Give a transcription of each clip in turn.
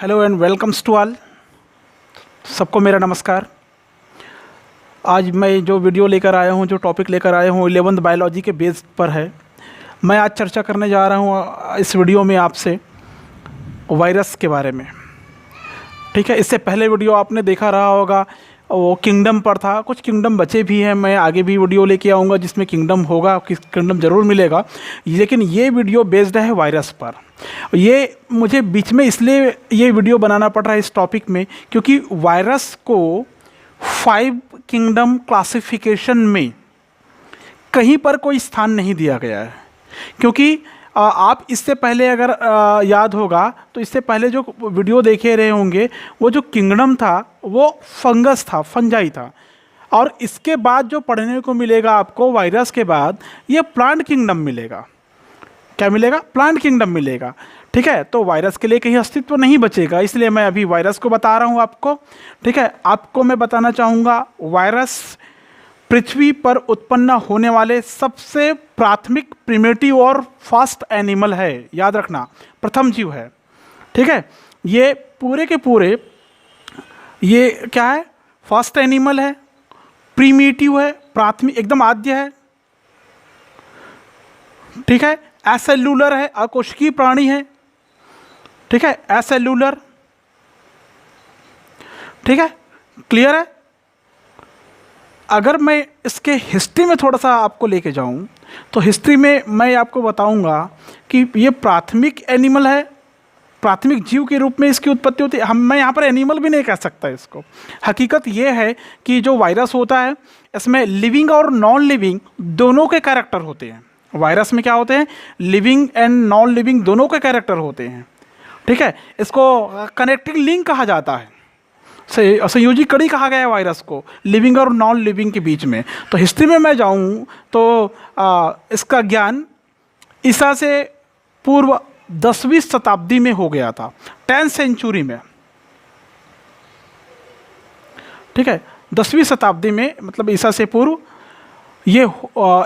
Hello and welcomes to all. सबको मेरा नमस्कार। आज मैं जो वीडियो लेकर आया हूँ, जो टॉपिक लेकर आया हूँ 11th बायोलॉजी के बेस पर है। मैं आज चर्चा करने जा रहा हूँ इस वीडियो में आपसे वायरस के बारे में। ठीक है, इससे पहले वीडियो आपने देखा रहा होगा, वो किंगडम पर था। कुछ किंगडम बचे भी हैं, मैं आगे भी वीडियो लेके आऊँगा जिसमें किंगडम होगा, किंगडम ज़रूर मिलेगा। लेकिन ये वीडियो बेस्ड है वायरस पर। ये मुझे बीच में इसलिए ये वीडियो बनाना पड़ रहा है इस टॉपिक में, क्योंकि वायरस को 5 किंगडम क्लासिफिकेशन में कहीं पर कोई स्थान नहीं दिया गया है। क्योंकि आप इससे पहले अगर याद होगा तो इससे पहले जो वीडियो देखे रहे होंगे, वो जो किंगडम था वो फंगस था, फंजाई था। और इसके बाद जो पढ़ने को मिलेगा आपको वायरस के बाद, ये प्लांट किंगडम मिलेगा। क्या मिलेगा? प्लांट किंगडम मिलेगा। ठीक है, तो वायरस के लिए कहीं अस्तित्व नहीं बचेगा, इसलिए मैं अभी वायरस को बता रहा हूँ आपको। ठीक है, आपको मैं बताना चाहूँगा वायरस पृथ्वी पर उत्पन्न होने वाले सबसे प्राथमिक, प्रिमिटिव और फास्ट एनिमल है। याद रखना, प्रथम जीव है। ठीक है, ये पूरे के पूरे ये क्या है? फास्ट एनिमल है, प्रिमिटिव है, प्राथमिक एकदम आद्य है। ठीक है, एसेल्यूलर है, अकोशिकीय प्राणी है। ठीक है, एसेल्यूलर। ठीक है, क्लियर है? अगर मैं इसके हिस्ट्री में थोड़ा सा आपको लेके जाऊं, तो हिस्ट्री में मैं आपको बताऊंगा कि ये प्राथमिक एनिमल है, प्राथमिक जीव के रूप में इसकी उत्पत्ति होती है। मैं यहाँ पर एनिमल भी नहीं कह सकता इसको। हकीकत ये है कि जो वायरस होता है, इसमें लिविंग और नॉन लिविंग दोनों के कैरेक्टर होते हैं। वायरस में क्या होते हैं? लिविंग एंड नॉन लिविंग दोनों के कैरेक्टर होते हैं। ठीक है, इसको कनेक्टिंग लिंक कहा जाता है, संयोजी कड़ी कहा गया है वायरस को, लिविंग और नॉन लिविंग के बीच में। तो हिस्ट्री में मैं जाऊं तो इसका ज्ञान ईसा से पूर्व 10वीं शताब्दी में हो गया था, 10th सेंचुरी में। ठीक है, 10वीं शताब्दी में, मतलब ईसा से पूर्व ये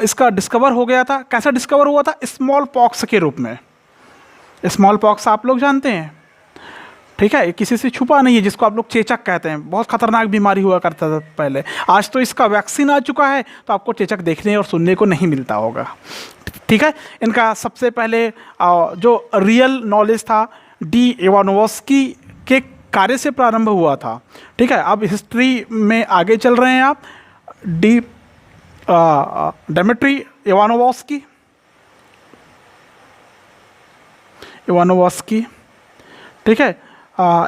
इसका डिस्कवर हो गया था। कैसा डिस्कवर हुआ था? स्मॉल पॉक्स के रूप में। स्मॉल पॉक्स आप लोग जानते हैं। ठीक है, किसी से छुपा नहीं है, जिसको आप लोग चेचक कहते हैं। बहुत खतरनाक बीमारी हुआ करता था पहले। आज तो इसका वैक्सीन आ चुका है, तो आपको चेचक देखने और सुनने को नहीं मिलता होगा। ठीक है, इनका सबसे पहले जो रियल नॉलेज था डी इवानोव्स्की के कार्य से प्रारंभ हुआ था। ठीक है, अब हिस्ट्री में आगे चल रहे हैं आप। डेमेट्री इवानोव्स्की। ठीक है,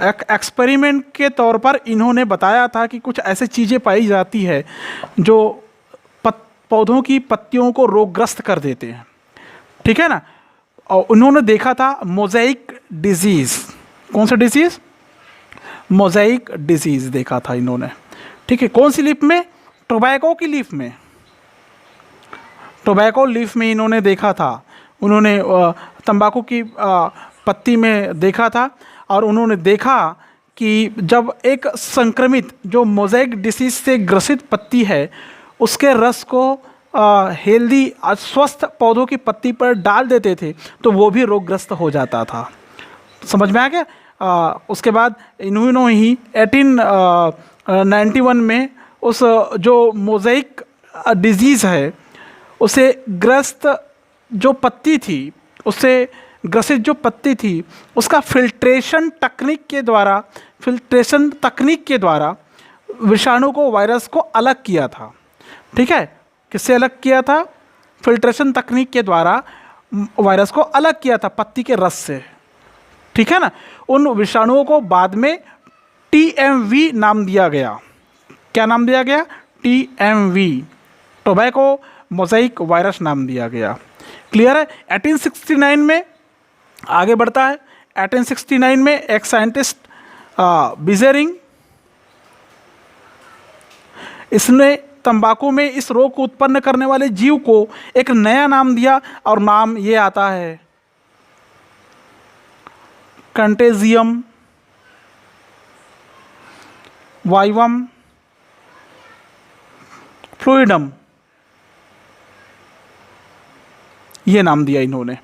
एक एक्सपेरिमेंट के तौर पर इन्होंने बताया था कि कुछ ऐसी चीज़ें पाई जाती है जो पौधों की पत्तियों को रोगग्रस्त कर देते हैं। ठीक है ना, और उन्होंने देखा था मोज़ेइक डिजीज़। कौन सा डिजीज़? मोज़ेइक डिजीज़ देखा था इन्होंने। ठीक है, कौन सी लीफ में? टोबैको की लीफ में। टोबैको लीफ में इन्होंने देखा था। उन्होंने तंबाकू की पत्ती में देखा था, और उन्होंने देखा कि जब एक संक्रमित जो मोज़ेइक डिसीज से ग्रसित पत्ती है, उसके रस को हेल्दी स्वस्थ पौधों की पत्ती पर डाल देते थे, तो वो भी रोगग्रस्त हो जाता था। समझ में आ गया? उसके बाद इन्होंने ही 1891 में उस जो मोज़ेइक डिजीज़ है उसे ग्रस्त जो पत्ती थी, उससे ग्रसित जो पत्ती थी, उसका फिल्ट्रेशन तकनीक के द्वारा विषाणु को, वायरस को अलग किया था। ठीक है, किससे अलग किया था? फिल्ट्रेशन तकनीक के द्वारा वायरस को अलग किया था पत्ती के रस से। ठीक है ना, उन विषाणुओं को बाद में TMV नाम दिया गया। क्या नाम दिया गया? TMV, टोबैको मोज़ेइक वायरस नाम दिया गया। क्लियर है? 1869 में आगे बढ़ता है। 1869 में एक साइंटिस्ट बिजेरिंग, इसने तंबाकू में इस रोग को उत्पन्न करने वाले जीव को एक नया नाम दिया, और नाम ये आता है कंटेजियम वाइवम फ्लूइडम, ये नाम दिया इन्होंने।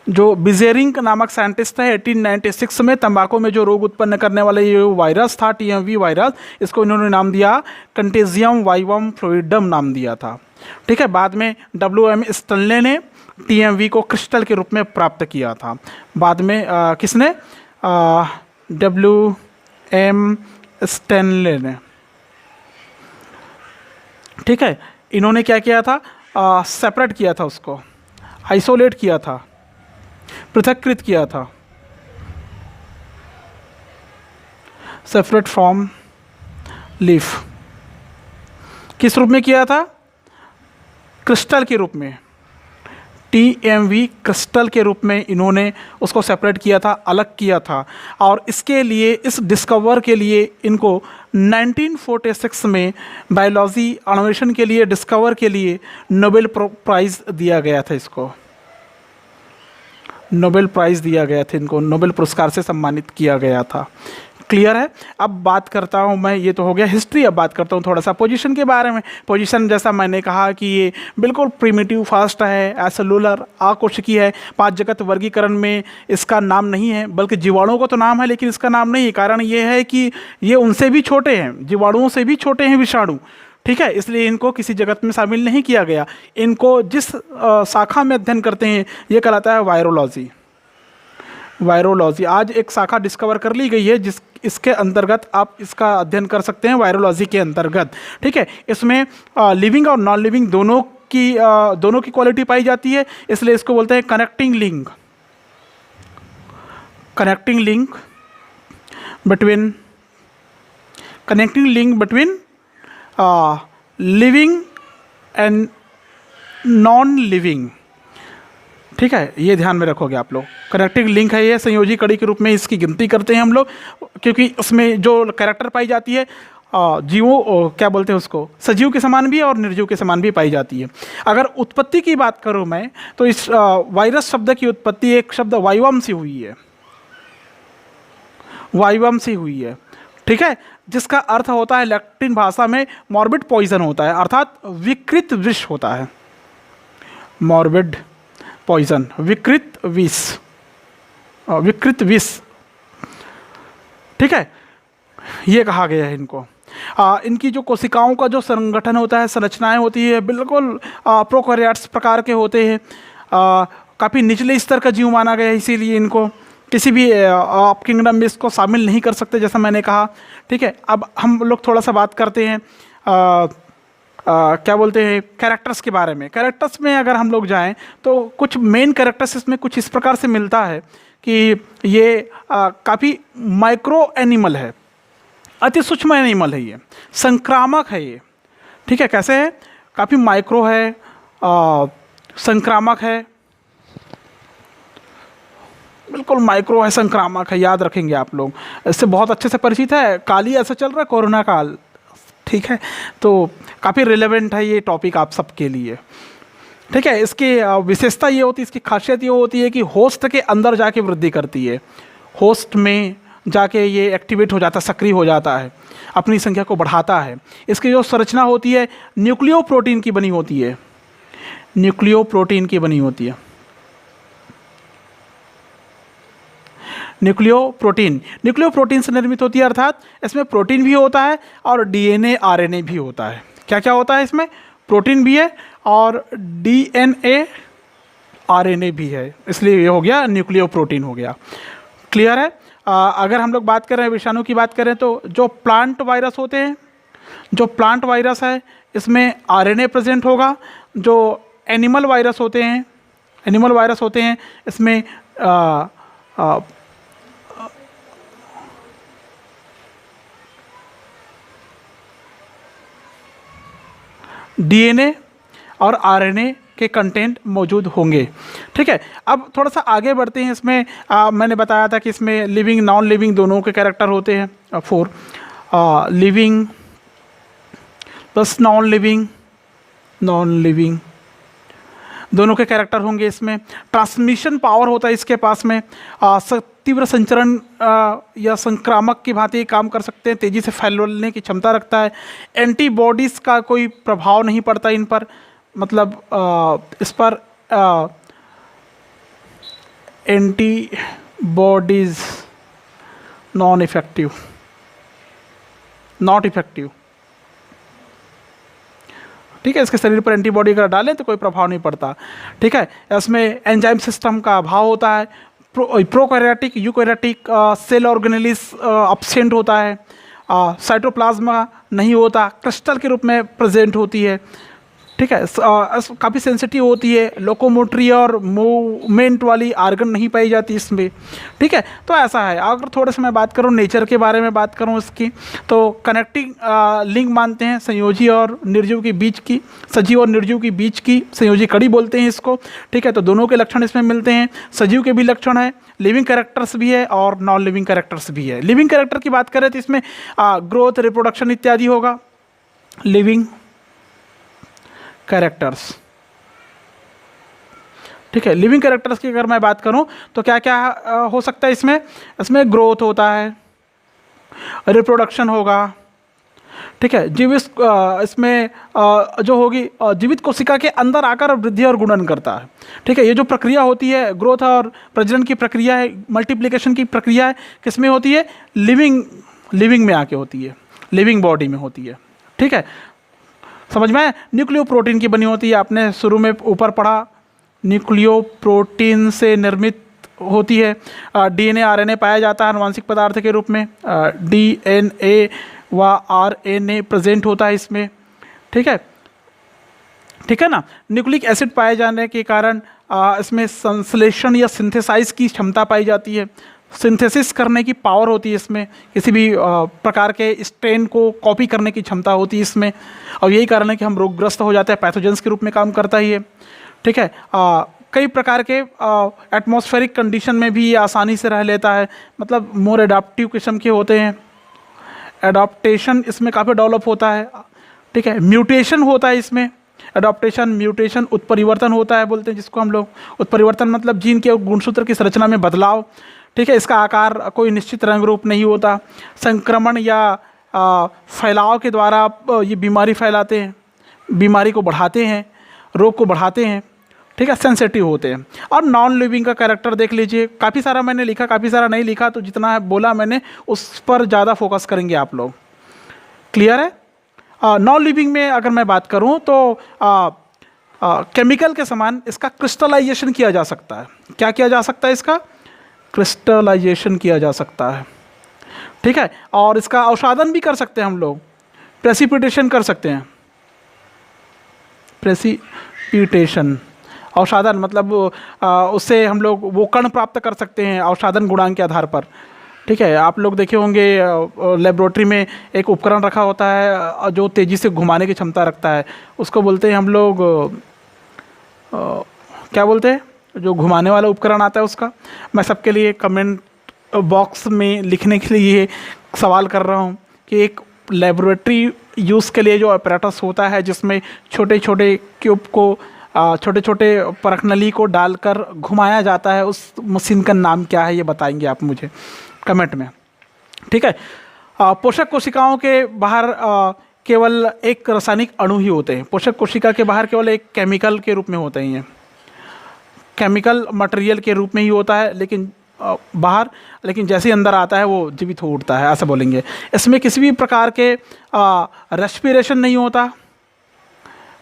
जो बिजेरिंग नामक साइंटिस्ट है 1896 में तंबाकू में जो रोग उत्पन्न करने वाला ये वायरस था टीएमवी वायरस, इसको इन्होंने नाम दिया कंटेजियम वाइवम फ्लूइडम नाम दिया था। ठीक है, बाद में WM स्टैनले ने टीएमवी को क्रिस्टल के रूप में प्राप्त किया था। बाद में किसने? WM स्टैनले ने। ठीक है, इन्होंने क्या किया था? सेपरेट किया था, उसको आइसोलेट किया था, पृथक्कृत किया था, सेपरेट फ्रॉम लीफ। किस रूप में किया था? क्रिस्टल के रूप में, टीएमवी क्रिस्टल के रूप में इन्होंने उसको सेपरेट किया था, अलग किया था। और इसके लिए, इस डिस्कवर के लिए इनको 1946 में बायोलॉजी अन्वेषण के लिए, डिस्कवर के लिए नोबेल प्राइज़ दिया गया था। इसको नोबेल प्राइज़ दिया गया था, इनको नोबेल पुरस्कार से सम्मानित किया गया था। क्लियर है? अब बात करता हूँ मैं, ये तो हो गया हिस्ट्री, अब बात करता हूँ थोड़ा सा पोजीशन के बारे में। पोजीशन जैसा मैंने कहा कि ये बिल्कुल प्रिमिटिव फास्ट है, एसेलुलर आकोशिकी है। 5 जगत वर्गीकरण में इसका नाम नहीं है, बल्कि जीवाणुओं का तो नाम है लेकिन इसका नाम नहीं है। कारण ये है कि ये उनसे भी छोटे हैं, जीवाणुओं से भी छोटे हैं विषाणु। ठीक है, इसलिए इनको किसी जगत में शामिल नहीं किया गया। इनको जिस शाखा में अध्ययन करते हैं ये कहलाता है वायरोलॉजी। वायरोलॉजी आज एक शाखा डिस्कवर कर ली गई है जिस इसके अंतर्गत आप इसका अध्ययन कर सकते हैं, वायरोलॉजी के अंतर्गत। ठीक है, इसमें लिविंग और नॉन लिविंग दोनों की क्वालिटी पाई जाती है, इसलिए इसको बोलते हैं connecting link. Connecting link between living and non living. ठीक है, ये ध्यान में रखोगे आप लोग। कनेक्टिंग लिंक है ये, संयोजी कड़ी के रूप में इसकी गिनती करते हैं हम लोग, क्योंकि उसमें जो कैरेक्टर पाई जाती है जीवों, क्या बोलते हैं उसको, सजीव के समान भी है और निर्जीव के समान भी पाई जाती है। अगर उत्पत्ति की बात करूं मैं, तो इस वायरस शब्द की उत्पत्ति एक शब्द वाइवम से हुई है। वाइवम से हुई है। ठीक है, जिसका अर्थ होता है लैटिन भाषा में मॉर्बिड पॉइजन होता है, अर्थात विकृत विष होता है। मॉर्बिड पॉइजन, विकृत विष, विकृत विष। ठीक है, ये कहा गया है इनको। इनकी जो कोशिकाओं का जो संगठन होता है, संरचनाएं होती है, बिल्कुल प्रोकैरियोट्स प्रकार के होते हैं। काफ़ी निचले स्तर का जीव माना गया है, इसीलिए इनको किसी भी आप किंगडम में इसको शामिल नहीं कर सकते, जैसा मैंने कहा। ठीक है, अब हम लोग थोड़ा सा बात करते हैं क्या बोलते हैं कैरेक्टर्स के बारे में। कैरेक्टर्स में अगर हम लोग जाएं तो कुछ मेन कैरेक्टर्स इसमें कुछ इस प्रकार से मिलता है कि ये काफ़ी माइक्रो एनिमल है, अति सूक्ष्म एनिमल है, ये संक्रामक है ये। ठीक है, कैसे है? काफ़ी माइक्रो है, संक्रामक है, बिल्कुल माइक्रो है, संक्रामक है, याद रखेंगे आप लोग। इससे बहुत अच्छे से परिचित है। काल ही ऐसा चल रहा है, कोरोना काल। ठीक है, तो काफ़ी रिलेवेंट है ये टॉपिक आप सबके लिए। ठीक है, इसकी विशेषता ये होती है, इसकी खासियत ये होती है कि होस्ट के अंदर जाके वृद्धि करती है, होस्ट में जाके ये एक्टिवेट हो जाता है, सक्रिय हो जाता है, अपनी संख्या को बढ़ाता है। इसकी जो संरचना होती है न्यूक्लियो प्रोटीन की बनी होती है, न्यूक्लियो प्रोटीन की बनी होती है। न्यूक्लियो प्रोटीन से निर्मित होती है, अर्थात इसमें प्रोटीन भी होता है और डीएनए आरएनए भी होता है। क्या क्या होता है इसमें? प्रोटीन भी है और डीएनए आरएनए भी है, इसलिए ये हो गया न्यूक्लियो प्रोटीन हो गया। क्लियर है? अगर हम लोग बात करें विषाणु की बात करें तो जो प्लांट वायरस होते हैं, जो प्लांट वायरस है इसमें आरएनए प्रेजेंट होगा। जो एनिमल वायरस होते हैं इसमें डीएनए और आरएनए के कंटेंट मौजूद होंगे। ठीक है, अब थोड़ा सा आगे बढ़ते हैं। इसमें मैंने बताया था कि इसमें लिविंग नॉन लिविंग दोनों के कैरेक्टर होते हैं। 4 लिविंग प्लस नॉन लिविंग दोनों के कैरेक्टर होंगे। इसमें ट्रांसमिशन पावर होता है इसके पास में, तीव्र संचरण या संक्रामक की भांति काम कर सकते हैं, तेज़ी से फैलने की क्षमता रखता है। एंटीबॉडीज़ का कोई प्रभाव नहीं पड़ता इन पर, मतलब इस पर antibodies non effective, not effective. ठीक है, इसके शरीर पर एंटीबॉडी अगर डालें तो कोई प्रभाव नहीं पड़ता। ठीक है, इसमें एंजाइम सिस्टम का अभाव होता है, prokaryotic eukaryotic cell organelles absent होता है, साइटोप्लाज्मा नहीं होता, क्रिस्टल के रूप में प्रेजेंट होती है। ठीक है, काफ़ी सेंसिटिव होती है, लोकोमोटरी और मूवमेंट वाली आर्गन नहीं पाई जाती इसमें। ठीक है, तो ऐसा है। अगर थोड़ा सा मैं बात करूँ नेचर के बारे में बात करूँ इसकी, तो कनेक्टिंग लिंक मानते हैं संयोजी और निर्जीव के बीच की, सजीव और निर्जीव के बीच की संयोजी कड़ी बोलते हैं इसको। ठीक है, तो दोनों के लक्षण इसमें मिलते हैं। सजीव के भी लक्षण है, लिविंग कैरेक्टर्स भी है और नॉन लिविंग कैरेक्टर्स भी है। लिविंग कैरेक्टर की बात करें तो इसमें ग्रोथ, रिप्रोडक्शन इत्यादि होगा। लिविंग कैरेक्टर्स, ठीक है, लिविंग कैरेक्टर्स की अगर मैं बात करूं तो क्या क्या हो सकता है इसमें? इसमें ग्रोथ होता है, रिप्रोडक्शन होगा। ठीक है, जीवित इसमें जो होगी जीवित कोशिका के अंदर आकर वृद्धि और गुणन करता है। ठीक है, ये जो प्रक्रिया होती है ग्रोथ और प्रजनन की प्रक्रिया है, मल्टीप्लिकेशन की प्रक्रिया है, किसमें होती है? लिविंग में आके होती है, लिविंग बॉडी में होती है। ठीक है, समझ में? न्यूक्लियो प्रोटीन की बनी होती है, आपने शुरू में ऊपर पढ़ा, न्यूक्लियो प्रोटीन से निर्मित होती है। डीएनए आरएनए पाया जाता है आनुवांशिक पदार्थ के रूप में, डीएनए व आरएनए प्रेजेंट होता है इसमें। ठीक है, ठीक है ना। न्यूक्लिक एसिड पाए जाने के कारण इसमें संश्लेषण या सिंथेसाइज की क्षमता पाई जाती है, सिंथेसिस करने की पावर होती है इसमें, किसी भी प्रकार के स्ट्रेन को कॉपी करने की क्षमता होती है इसमें, और यही कारण है कि हम रोगग्रस्त हो जाते हैं, पैथोजेंस के रूप में काम करता ही है। ठीक है, कई प्रकार के एटमॉस्फेरिक कंडीशन में भी ये आसानी से रह लेता है, मतलब मोर एडाप्टिव किस्म के होते हैं, एडाप्टेशन इसमें काफ़ी डेवलप होता है। ठीक है, म्यूटेशन होता है इसमें, एडाप्टेशन, म्यूटेशन, उत्परिवर्तन होता है बोलते हैं जिसको हम लोग। उत्परिवर्तन मतलब जीन के गुणसूत्र की संरचना में बदलाव। ठीक है, इसका आकार कोई निश्चित रंग रूप नहीं होता। संक्रमण या फैलाव के द्वारा ये बीमारी फैलाते हैं, बीमारी को बढ़ाते हैं, रोग को बढ़ाते हैं। ठीक है, सेंसिटिव होते हैं। और नॉन लिविंग का कैरेक्टर देख लीजिए, काफ़ी सारा मैंने लिखा, काफ़ी सारा नहीं लिखा, तो जितना है बोला मैंने उस पर ज़्यादा फोकस करेंगे आप लोग। क्लियर है? नॉन लिविंग में अगर मैं बात करूं तो केमिकल के समान इसका क्रिस्टलाइजेशन किया जा सकता है। क्या किया जा सकता है? इसका क्रिस्टलाइजेशन किया जा सकता है। ठीक है, और इसका अवसादन भी कर सकते हैं हम लोग, प्रेसिपिटेशन कर सकते हैं। प्रेसिपिटेशन, अवसादन मतलब उससे हम लोग वो कण प्राप्त कर सकते हैं अवसादन गुणांक के आधार पर। ठीक है, आप लोग देखे होंगे लेबोरेटरी में एक उपकरण रखा होता है जो तेज़ी से घुमाने की क्षमता रखता है, उसको बोलते हैं हम लोग क्या बोलते हैं, जो घुमाने वाला उपकरण आता है उसका। मैं सबके लिए कमेंट बॉक्स में लिखने के लिए सवाल कर रहा हूँ कि एक लेबोरेटरी यूज़ के लिए जो अपैरेटस होता है जिसमें छोटे छोटे क्यूब को छोटे छोटे परखनली को डालकर घुमाया जाता है, उस मशीन का नाम क्या है ये बताएंगे आप मुझे कमेंट में। ठीक है, पोषक कोशिकाओं के बाहर केवल एक रासायनिक अणु ही होते हैं। पोषक कोशिका के बाहर केवल एक केमिकल के रूप में होते हैं, ये केमिकल मटेरियल के रूप में ही होता है, लेकिन बाहर, लेकिन जैसे ही अंदर आता है वो जीवित हो उठता है, ऐसा बोलेंगे। इसमें किसी भी प्रकार के रेस्पिरेशन नहीं होता,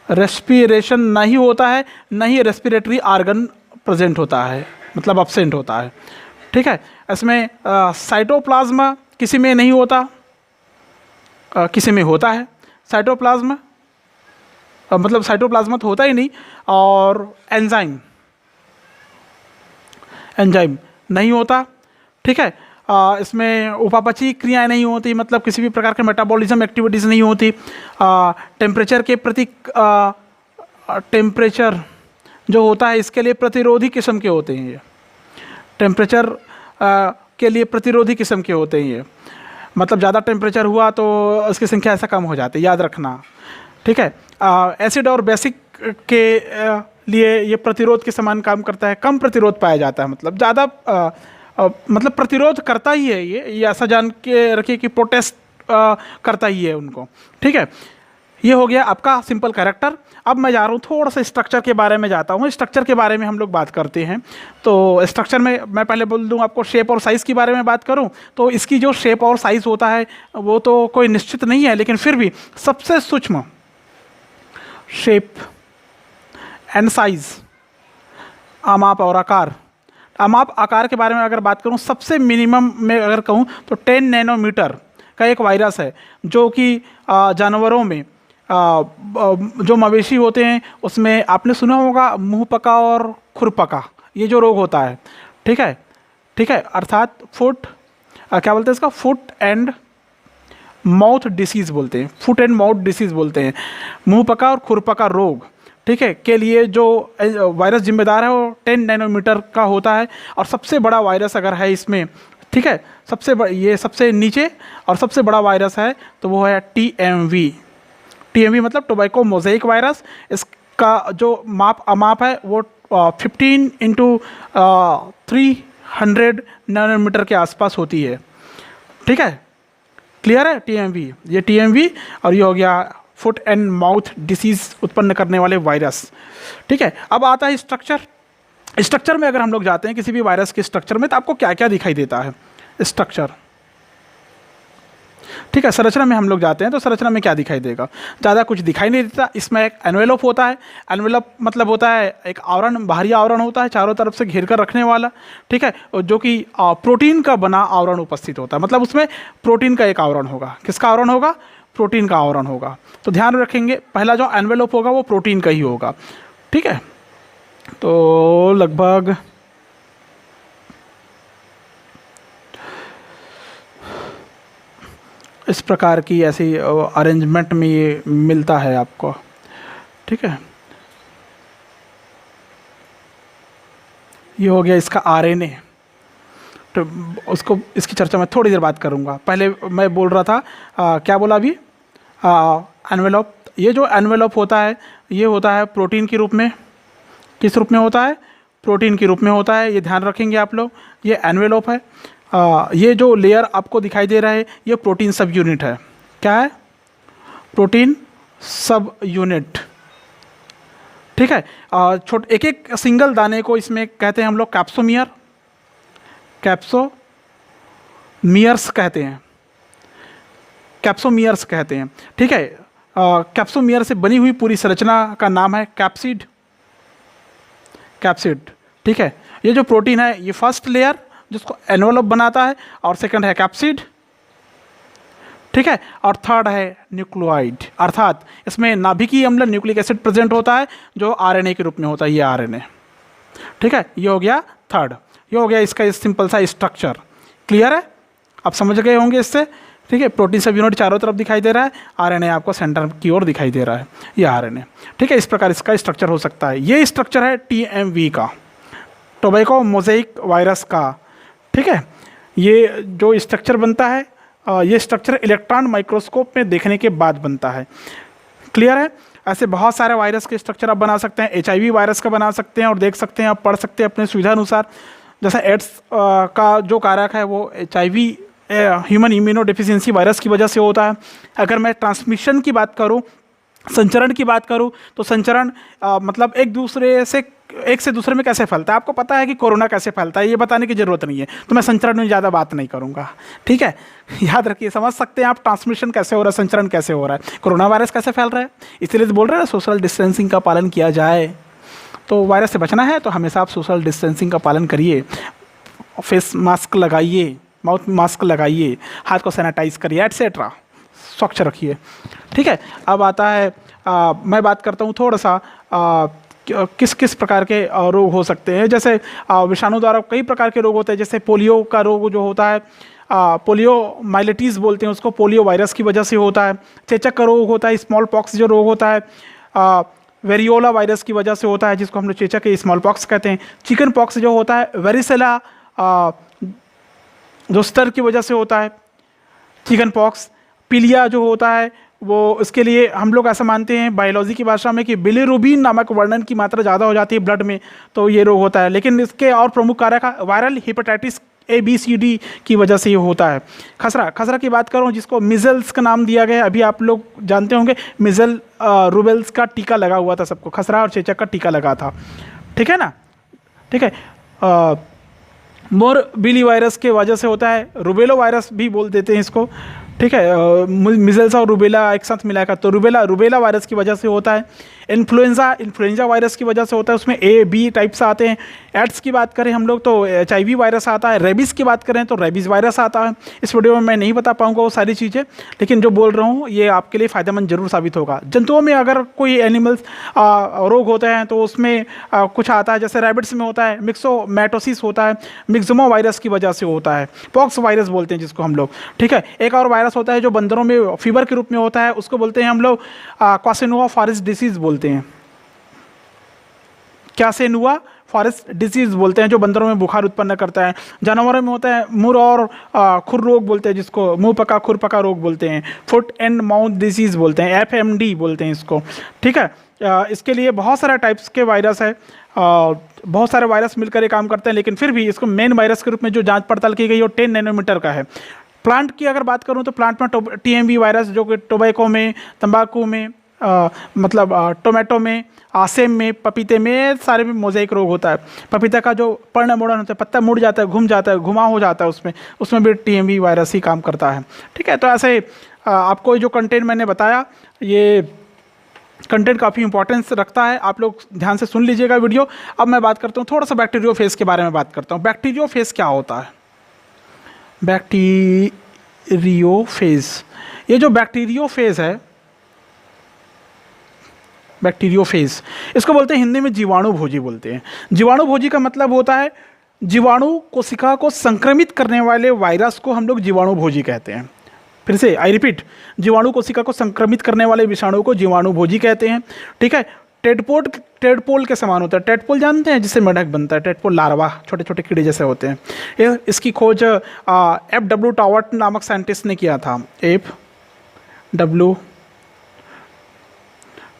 रेस्पिरेशन नहीं होता है, न ही रेस्पिरेटरी आर्गन प्रेजेंट होता है, मतलब अब्सेंट होता है। ठीक है, इसमें साइटोप्लाज्मा किसी में नहीं होता, किसी में होता है साइटोप्लाज्मा, मतलब साइटोप्लाज्मा तो होता ही नहीं। और एंजाइम नहीं होता। ठीक है, इसमें उपापचयी क्रियाएं नहीं होती, मतलब किसी भी प्रकार के मेटाबॉलिज्म एक्टिविटीज़ नहीं होती। टेम्परेचर के प्रति टेम्परेचर जो होता है इसके लिए प्रतिरोधी किस्म के होते हैं, ये टेम्परेचर के लिए प्रतिरोधी किस्म के होते हैं ये, मतलब ज़्यादा टेम्परेचर हुआ तो उसकी संख्या ऐसा कम हो जाती है, याद रखना। ठीक है, एसिड और बेसिक के लिए ये प्रतिरोध के समान काम करता है, कम प्रतिरोध पाया जाता है, मतलब ज़्यादा मतलब प्रतिरोध करता ही है ये ऐसा जान के रखिए कि प्रोटेस्ट करता ही है उनको। ठीक है, ये हो गया आपका सिंपल कैरेक्टर। अब मैं जा रहा हूँ थोड़ा सा स्ट्रक्चर के बारे में जाता हूँ। स्ट्रक्चर के बारे में हम लोग बात करते हैं। तो स्ट्रक्चर में मैं पहले बोल दूँ आपको, शेप और साइज़ के बारे में बात करूँ तो इसकी जो शेप और साइज़ होता है वो तो कोई निश्चित नहीं है, लेकिन फिर भी सबसे सूक्ष्म शेप एंड साइज़, आमाप और आकार। आमाप आकार के बारे में अगर बात करूँ, सबसे मिनिमम में अगर कहूँ तो 10 नैनोमीटर का एक वायरस है जो कि जानवरों में जो मवेशी होते हैं उसमें आपने सुना होगा मुंहपका और खुरपका, ये जो रोग होता है, ठीक है, ठीक है, अर्थात फुट क्या बोलते हैं इसका, फुट एंड माउथ डिसीज़ बोलते हैं, फुट एंड माउथ डिसीज़ बोलते हैं, मुंहपका और खुरपका रोग, ठीक है, के लिए जो वायरस जिम्मेदार है वो 10 नैनोमीटर का होता है। और सबसे बड़ा वायरस अगर है इसमें, ठीक है, ये सबसे नीचे और सबसे बड़ा वायरस है तो वो है TMV। TMV मतलब टोबैको मोज़ेक वायरस। इसका जो अमाप है वो 15 × 300 नैनोमीटर के आसपास होती है, ठीक है, क्लियर है। TMV, ये TMV, और ये हो गया फुट एंड माउथ डिसीज़ उत्पन्न करने वाले वायरस, ठीक है। अब आता है स्ट्रक्चर। स्ट्रक्चर में अगर हम लोग जाते हैं किसी भी वायरस के स्ट्रक्चर में तो आपको क्या क्या दिखाई देता है, स्ट्रक्चर, ठीक है। संरचना में हम लोग जाते हैं तो संरचना में क्या दिखाई देगा, ज़्यादा कुछ दिखाई नहीं देता। इसमें एक एनवेलप होता है। एनवेलप मतलब होता है एक आवरण, बाहरी आवरण होता है चारों तरफ से घेर कर रखने वाला, ठीक है, जो कि प्रोटीन का बना आवरण उपस्थित होता है। मतलब उसमें प्रोटीन का एक आवरण होगा। किसका आवरण होगा, प्रोटीन का आवरण होगा। तो ध्यान रखेंगे पहला जो एनवेलप होगा वो प्रोटीन का ही होगा, ठीक है। तो लगभग इस प्रकार की ऐसी अरेंजमेंट में ये मिलता है आपको, ठीक है। ये हो गया इसका RNA। तो उसको, इसकी चर्चा मैं थोड़ी देर बात करूँगा। पहले मैं बोल रहा था क्या बोला अभी, एनवेलप। ये जो एनवेलप होता है ये होता है प्रोटीन के रूप में। किस रूप में होता है, प्रोटीन के रूप में होता है। ये ध्यान रखेंगे आप लोग। ये एनवेलप है। ये जो लेयर आपको दिखाई दे रहा है ये प्रोटीन सब यूनिट है। क्या है, प्रोटीन सब यूनिट, ठीक है। एक एक सिंगल दाने को इसमें कहते हैं हम लोग कैप्सोमियर, कैप्सोमियर्स कहते हैं, कैप्सोमियर्स कहते हैं, ठीक है। कैप्सोमियर से बनी हुई पूरी संरचना का नाम है कैप्सिड, कैप्सिड, ठीक है। ये जो प्रोटीन है ये फर्स्ट लेयर जिसको एनवेलप बनाता है, और सेकंड है कैप्सिड, ठीक है, और थर्ड है न्यूक्लियोइड, अर्थात इसमें नाभिकीय अम्ल न्यूक्लिक एसिड प्रेजेंट होता है जो RNA के रूप में होता है, ये RNA, ठीक है। ये हो गया थर्ड। ये हो गया इसका सिंपल सा स्ट्रक्चर। क्लियर है, आप समझ गए होंगे इससे, ठीक है। प्रोटीन सब यूनिट चारों तरफ दिखाई दे रहा है, RNA आपको सेंटर की ओर दिखाई दे रहा है, ये RNA, ठीक है। इस प्रकार इसका स्ट्रक्चर हो सकता है। ये स्ट्रक्चर है TMV का, टोबैको मोज़ेक वायरस का, ठीक है। ये जो स्ट्रक्चर बनता है ये स्ट्रक्चर इलेक्ट्रॉन माइक्रोस्कोप में देखने के बाद बनता है। क्लियर है। ऐसे बहुत सारे वायरस के स्ट्रक्चर आप बना सकते हैं। HIV वायरस का बना सकते हैं और देख सकते हैं, आप पढ़ सकते हैं अपने सुविधा अनुसार। जैसा एड्स का जो कारक है वो HIV human immuno deficiency virus की वजह से होता है। अगर मैं ट्रांसमिशन की बात करूं, संचरण की बात करूं, तो संचरण मतलब एक से दूसरे में कैसे फैलता है। आपको पता है कि कोरोना कैसे फैलता है, ये बताने की ज़रूरत नहीं है, तो मैं संचरण में ज़्यादा बात नहीं करूँगा, ठीक है। याद रखिए, समझ सकते हैं आप ट्रांसमिशन कैसे हो रहा है, संचरण कैसे हो रहा है, कोरोना वायरस कैसे फैल रहा है। इसलिए तो बोल रहे हैं सोशल डिस्टेंसिंग का पालन किया जाए। तो वायरस से बचना है तो हमेशा आप सोशल डिस्टेंसिंग का पालन करिए, फेस मास्क लगाइए, माउथ मास्क लगाइए, हाथ को सैनिटाइज करिए, एटसेट्रा, स्वच्छ रखिए, ठीक है। अब आता है मैं बात करता हूँ थोड़ा सा किस किस प्रकार के रोग हो सकते हैं। जैसे विषाणु द्वारा कई प्रकार के रोग होते हैं। जैसे पोलियो का रोग जो होता है, पोलियो माइलेटिस बोलते हैं उसको, पोलियो वायरस की वजह से होता है। चेचक का रोग होता है, स्मॉल पॉक्स जो रोग होता है वेरियोला वायरस की वजह से होता है, जिसको हम लोग चेचक के स्मॉल पॉक्स कहते हैं। चिकन पॉक्स जो होता है वेरिसेला जोस्टर की वजह से होता है, चिकन पॉक्स। पीलिया जो होता है वो, इसके लिए हम लोग ऐसा मानते हैं बायोलॉजी की भाषा में कि बिलिरुबिन नामक वर्णन की मात्रा ज़्यादा हो जाती है ब्लड में, तो ये रोग होता है। लेकिन इसके और प्रमुख कारक वायरल हेपेटाइटिस ABCD की वजह से ये होता है। खसरा की बात करूँ, जिसको मिजल्स का नाम दिया गया है, अभी आप लोग जानते होंगे मिजल रूबेल्स का टीका लगा हुआ था सबको, खसरा और चेचक का टीका लगा था, ठीक है ना। ठीक है, मोरबिली वायरस के वजह से होता है, रूबेलो वायरस भी बोल देते हैं इसको, ठीक है। मिजल्स और रूबेला एक साथ मिलाकर, तो रूबेला वायरस की वजह से होता है। इन्फ्लुएंजा वायरस की वजह से होता है, उसमें A-B टाइप्स आते हैं। एड्स की बात करें हम लोग तो HIV वायरस आता है। रेबीज़ की बात करें तो रेबीज़ वायरस आता है। इस वीडियो में मैं नहीं बता पाऊंगा वो सारी चीज़ें, लेकिन जो बोल रहा हूँ ये आपके लिए फ़ायदेमंद जरूर साबित होगा। जंतुओं में अगर कोई एनिमल्स रोग होते हैं तो उसमें कुछ आता है, जैसे रैबिट्स में होता है मिक्सोमैटोसिस होता है, मिक्सोमा वायरस की वजह से होता है, पॉक्स वायरस बोलते हैं जिसको हम लोग, ठीक है। एक और वायरस होता है जो बंदरों में फीवर के रूप में होता है, उसको बोलते हैं हम लोग क्वासेनुआ फॉरेस्ट डिसीज़ बोलते हैं। क्वासेनुआ फॉरेस्ट डिसीज़ बोलते हैं, जो बंदरों में बुखार उत्पन्न करता है। जानवरों में होता है मुर और खुर रोग बोलते हैं, जिसको मुंह पका खुर पका रोग बोलते हैं। फुट एंड माउथ डिसीज़ बोलते हैं, FMD बोलते हैं इसको, ठीक है। इसके लिए बहुत सारे टाइप्स के वायरस है, बहुत सारे वायरस मिलकर ये काम करते हैं, लेकिन फिर भी इसको मेन वायरस के रूप में जो जांच पड़ताल की गई है वो 10 नैनोमीटर का है। प्लांट की अगर बात करूं तो प्लांट में TMV वायरस, जो कि टोबैको में, तंबाकू में, मतलब टोमेटो में, सेब में, पपीते में, सारे में मोज़ेक रोग होता है। पपीता का जो पर्ण मोड़न होता है, पत्ता मुड़ जाता है, घूम जाता है, घुमा हो जाता है, उसमें भी TMV वायरस ही काम करता है, ठीक है। तो ऐसे आपको जो कंटेंट मैंने बताया, ये कंटेंट काफ़ी इंपॉर्टेंस रखता है, आप लोग ध्यान से सुन लीजिएगा वीडियो। अब मैं बात करता हूँ थोड़ा सा बैक्टीरियोफेज के बारे में बात करता हूँ। बैक्टीरियोफेज क्या होता है? बैक्टीरियोफेज, ये जो बैक्टीरियोफेज है, बैक्टीरियोफेज इसको बोलते हैं हिंदी में जीवाणु भोजी बोलते हैं। जीवाणु भोजी का मतलब होता है जीवाणु कोशिका को संक्रमित करने वाले वायरस को हम लोग जीवाणु भोजी कहते हैं। फिर से आई रिपीट, जीवाणु कोशिका को संक्रमित करने वाले विषाणु को जीवाणु भोजी कहते हैं, ठीक है। टेडपोल के समान होता है। टेडपोल जानते हैं, जिससे मेढक बनता है, टेडपोल लार्वा, छोटे छोटे कीड़े जैसे होते हैं। इसकी खोज FW टॉवर्ट नामक साइंटिस्ट ने किया था। FW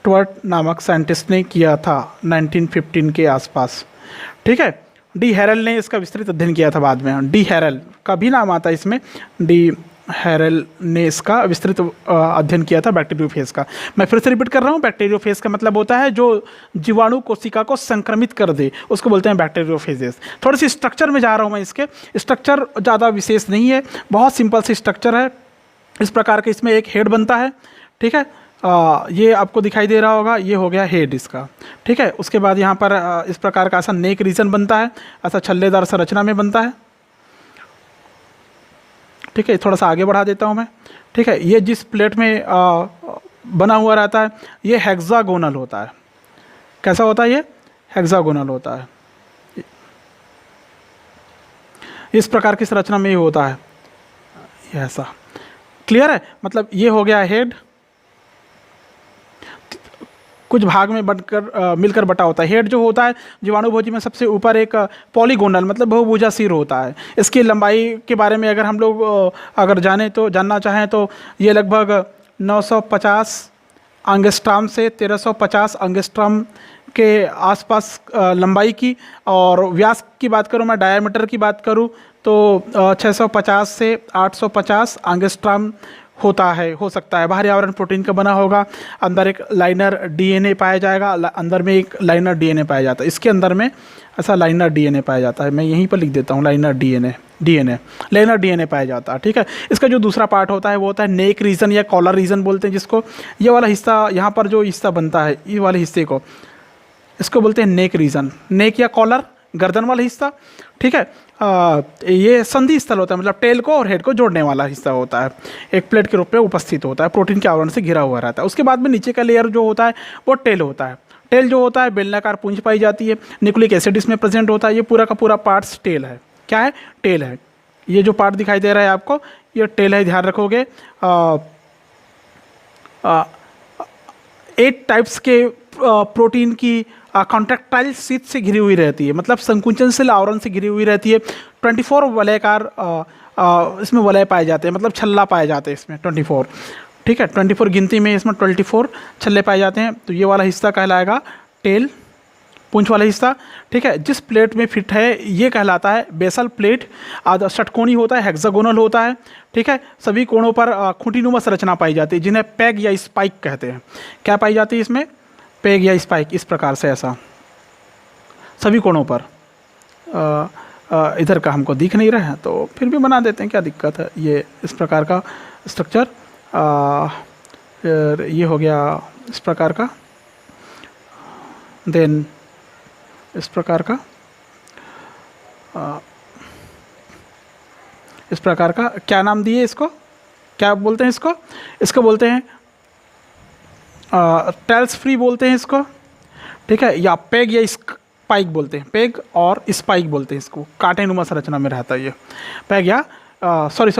टॉवर्ट नामक साइंटिस्ट ने किया था 1915 के आसपास, ठीक है। डी हैरल ने इसका विस्तृत अध्ययन किया था बाद में। डी हैरल का भी नाम आता है इसमें, डी हैरल ने इसका विस्तृत अध्ययन किया था बैक्टीरियोफेज का। मैं फिर से रिपीट कर रहा हूँ, बैक्टीरियोफेज का मतलब होता है जो जीवाणु कोशिका को संक्रमित कर दे, उसको बोलते हैं बैक्टीरियोफेजेस। थोड़ी सी स्ट्रक्चर में जा रहा हूँ मैं, इसके स्ट्रक्चर ज़्यादा विशेष नहीं है, बहुत सिंपल सी स्ट्रक्चर है। इस प्रकार के इसमें एक हेड बनता है, ठीक है। ये आपको दिखाई दे रहा होगा, ये हो गया हेड इसका, ठीक है। उसके बाद यहाँ पर इस प्रकार का ऐसा नेक रीजन बनता है, ऐसा छल्लेदार संरचना में बनता है, ठीक है। थोड़ा सा आगे बढ़ा देता हूँ मैं, ठीक है। ये जिस प्लेट में बना हुआ रहता है ये हेक्सागोनल होता है। कैसा होता है ये? हेक्सागोनल होता है। इस प्रकार की संरचना में ये होता है, ये ऐसा। क्लियर है? मतलब ये हो गया हेड, कुछ भाग में बनकर मिलकर बटा होता है। हेड जो होता है जीवाणु भोजी में सबसे ऊपर एक पॉलीगोनल मतलब बहुभुजा सिर होता है। इसकी लंबाई के बारे में अगर हम लोग अगर जानना चाहें तो ये लगभग 950 एंगस्ट्रॉम से 1350 एंगस्ट्रॉम के आसपास लंबाई की, और व्यास की बात करूं, मैं डायमीटर की बात करूं तो 650 से 850 एंगस्ट्रॉम हो सकता है। बाहरी आवरण प्रोटीन का बना होगा, अंदर एक लाइनर DNA पाया जाएगा, अंदर में एक लाइनर DNA पाया जाता है। इसके अंदर में ऐसा लाइनर DNA पाया जाता है, मैं यहीं पर लिख देता हूँ लाइनर लाइनर DNA पाया जाता है, ठीक है। इसका जो दूसरा पार्ट होता है वो होता है नेक रीजन या कॉलर रीजन बोलते हैं, जिसको ये वाला हिस्सा यहाँ पर जो हिस्सा बनता है, ये वाले हिस्से को इसको बोलते हैं नेक रीजन, नेक या कॉलर, गर्दन वाला हिस्सा, ठीक है। ये संधि स्थल होता है, मतलब टेल को और हेड को जोड़ने वाला हिस्सा होता है, एक प्लेट के रूप में उपस्थित होता है, प्रोटीन के आवरण से घिरा हुआ रहता है। उसके बाद में नीचे का लेयर जो होता है वो टेल होता है। टेल जो होता है बेलनाकार पूंछ पाई जाती है, न्यूक्लिक एसिड इसमें प्रेजेंट होता है। ये पूरा का पूरा पार्ट्स टेल है। क्या है? टेल है। ये जो पार्ट दिखाई दे रहा है आपको, ये टेल है, ध्यान रखोगे। 8 टाइप्स के प्रोटीन की कॉन्ट्रैक्टाइल शीथ से घिरी हुई रहती है, मतलब संकुचनशील आवरण से घिरी हुई रहती है। 24 वलयकार इसमें वलय पाए जाते हैं, मतलब छल्ला पाए जाते हैं इसमें 24, ठीक है। 24 गिनती में इसमें 24 छल्ले पाए जाते हैं। तो ये वाला हिस्सा कहलाएगा टेल, पूंछ वाला हिस्सा, ठीक है, जिस प्लेट में फिट है ये कहलाता है बेसल प्लेट। आधा षटकोणी होता है, हेक्सागोनल होता है, ठीक है। सभी कोणों पर खूंटीनुमा संरचना पाई जाती है जिन्हें पैग या स्पाइक कहते हैं। क्या पाई जाती है इसमें? पैग या स्पाइक, इस प्रकार से ऐसा सभी कोणों पर। इधर का हमको दिख नहीं रहा है तो फिर भी बना देते हैं, क्या दिक्कत है। ये इस प्रकार का स्ट्रक्चर, फिर ये हो गया इस प्रकार का, देन इस प्रकार का, इस प्रकार का। क्या नाम दिए इसको, क्या बोलते हैं इसको? इसको बोलते हैं टेल्स फ्री बोलते हैं इसको, ठीक है, या पेग या स्पाइक बोलते हैं। पेग और स्पाइक बोलते हैं इसको, कांटेनुमा संरचना में रहता है ये पेग या सॉरी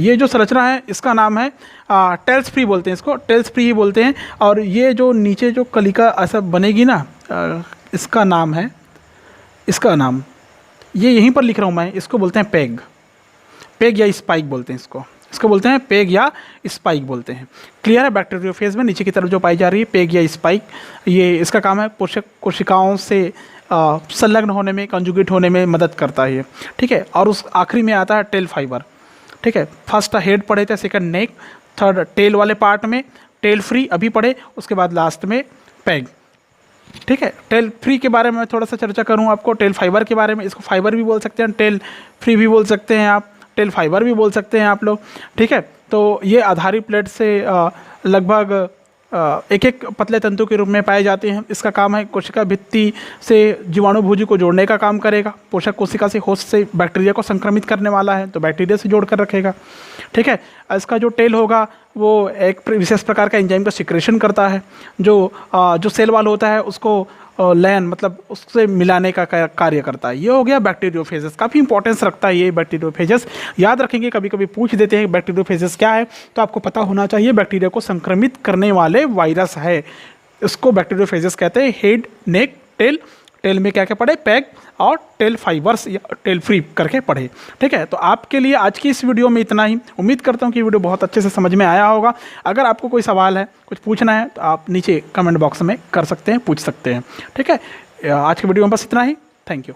ये जो संरचना है इसका नाम है टेल्स फ्री बोलते हैं इसको, टेल्स फ्री ही बोलते हैं। और ये जो नीचे जो कलिका ऐसा बनेगी ना, इसका नाम है, इसका नाम ये यहीं पर लिख रहा हूँ मैं, इसको बोलते हैं पेग, पेग या स्पाइक बोलते हैं इसको, इसको बोलते हैं पेग या स्पाइक बोलते हैं। क्लियर है? बैक्टीरियोफेज में नीचे की तरफ जो पाई जा रही है पेग या स्पाइक, ये इसका काम है पोषक कोशिकाओं से संलग्न होने में, कंजुगेट होने में मदद करता है ये, ठीक है। और उस आखिरी में आता है टेल फाइबर, ठीक है। फर्स्ट हेड पढ़े थे, सेकंड नेक, थर्ड टेल वाले पार्ट में टेल फ्री अभी पढ़े, उसके बाद लास्ट में पेग, ठीक है। टेल फ्री के बारे में थोड़ा सा चर्चा करूँ आपको, टेल फाइबर के बारे में। इसको फाइबर भी बोल सकते हैं, टेल फ्री भी बोल सकते हैं आप, टेल फाइबर भी बोल सकते हैं आप लोग, ठीक है। तो ये आधारी प्लेट से लगभग एक एक पतले तंतु के रूप में पाए जाते हैं। इसका काम है कोशिका भित्ति से जीवाणुभोजी को जोड़ने का काम करेगा। पोषक कोशिका से होस्ट से बैक्टीरिया को संक्रमित करने वाला है तो बैक्टीरिया से जोड़ कर रखेगा, ठीक है। इसका जो टेल होगा वो एक विशेष प्रकार का एंजाइम का सिक्रेशन करता है जो सेल वाल होता है उसको लयन मतलब उससे मिलाने का कार्य करता है। ये हो गया बैक्टीरियोफेजेस, काफ़ी इंपॉर्टेंस रखता है ये बैक्टीरियोफेजेस। याद रखेंगे, कभी कभी पूछ देते हैं बैक्टीरियोफेजेस क्या है, तो आपको पता होना चाहिए बैक्टीरिया को संक्रमित करने वाले वायरस है, इसको बैक्टीरियोफेजेस कहते हैं। हेड, नेक, टेल, टेल में क्या क्या पढ़े, पैग और टेल फाइबर्स या टेल फ्री करके पढ़े, ठीक है। तो आपके लिए आज की इस वीडियो में इतना ही। उम्मीद करता हूँ कि वीडियो बहुत अच्छे से समझ में आया होगा। अगर आपको कोई सवाल है, कुछ पूछना है तो आप नीचे कमेंट बॉक्स में कर सकते हैं, पूछ सकते हैं, ठीक है। आज की वीडियो में बस इतना ही। Thank you.